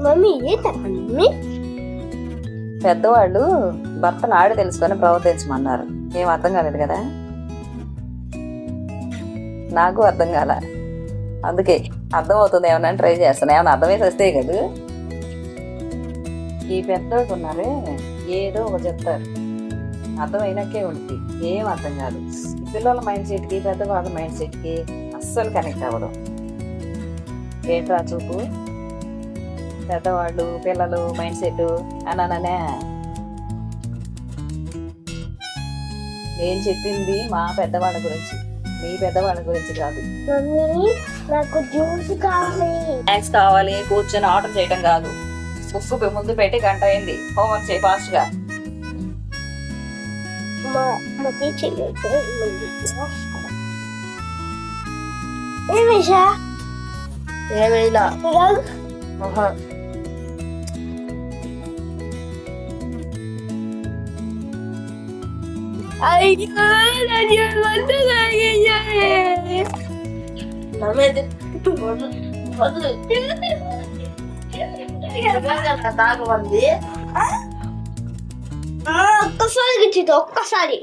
Mummy ఏంటమ్మీ? పెద్దవాళ్ళు భర్తను ఆడి తెలుసుకొని ప్రవర్తించమన్నారు. ఏం అర్థం కాలేదు కదా, నాకు అర్థం కాల. అందుకే అర్థం అవుతుంది ఏమన్నా ట్రై చేస్తాను. ఏమన్నా అర్థమేసి వస్తే కదా. ఈ పెద్దవాళ్ళు ఉన్నారే ఏదో ఒక చెప్తారు, అర్థమైనాకే ఉంటుంది, ఏం అర్థం కాదు. ఈ పిల్లల మైండ్ సెట్కి పెద్దవాళ్ళ మైండ్ సెట్కి అస్సలు కనెక్ట్ అవ్వదు. ఏంట్రా చూపు, పెద్దవాళ్ళు పిల్లలు మైండ్ సెట్ అన్నానే. నేను చెప్పింది మా పెద్దవాళ్ళ గురించి, మీ పెద్దవాళ్ళ గురించి కాదు. మమ్మీ నాకు జ్యూస్ కావాలి. స్నాక్స్ కావాలి కూర్చొని ఆర్డర్ చేయడం కాదు. బుక్ ముందు పెట్టి గంట అయింది, హోంవర్క్ చేయి ఫాస్ట్ గా. మా టీచర్ ఏమేషా ఏమైనా తాగమంది. ఒక్కసారి గిచ్చింది, ఒక్కసారి.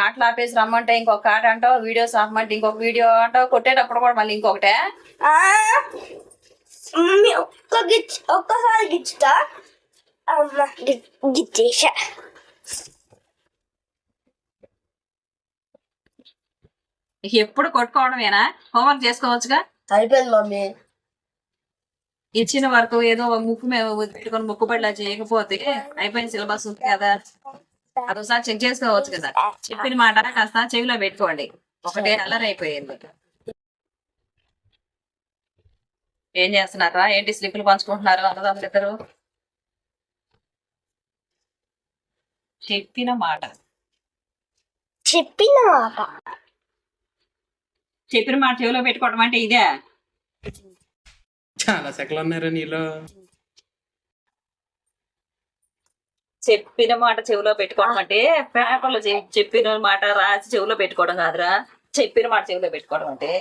ఆటలు ఆపేసి రమ్మంటే ఇంకొక ఆట అంటావు, వీడియోస్ ఆపమంటే ఇంకొక వీడియో అంటావు, కొట్టేటప్పుడు కూడా మళ్ళీ ఇంకొకటే. మమ్మీ ఒక్కసారి గిచ్చుతా. అమ్మ గిచ్చేసా. ఎప్పుడు కొట్టుకోవడమేనా? హోంవర్క్ చేసుకోవచ్చుగా. అయిపోయింది మమ్మీ. ఇచ్చిన వరకు ఏదో ముక్కు మీద పెట్టుకొని ముక్కుపడిలా చేయకపోతే అయిపోయిన సిలబస్ ఉంది కదా, అదొకసారి చెక్ చేసుకోవచ్చు కదా. చెప్పిన మాట కాస్త చెవిలో పెట్టుకోండి. ఒకటే అల్లరి అయిపోయింది. ఏం చేస్తున్నారా? ఏంటి స్లిప్పులు పంచుకుంటున్నారు అన్నదమ్ములు ఇద్దరు? చెప్పిన మాట చెప్పిన మాట చెప్పిన మాట చెవిలో పెట్టుకోవడం అంటే ఇదే. చాలా సెకలు ఉన్నారా నీలో? చెప్పిన మాట చెవిలో పెట్టుకోవడం అంటే పేపర్లో చెప్పిన మాట రాసి చెవిలో పెట్టుకోవడం కాదురా. చెప్పిన మాట చెవిలో పెట్టుకోవడం అంటే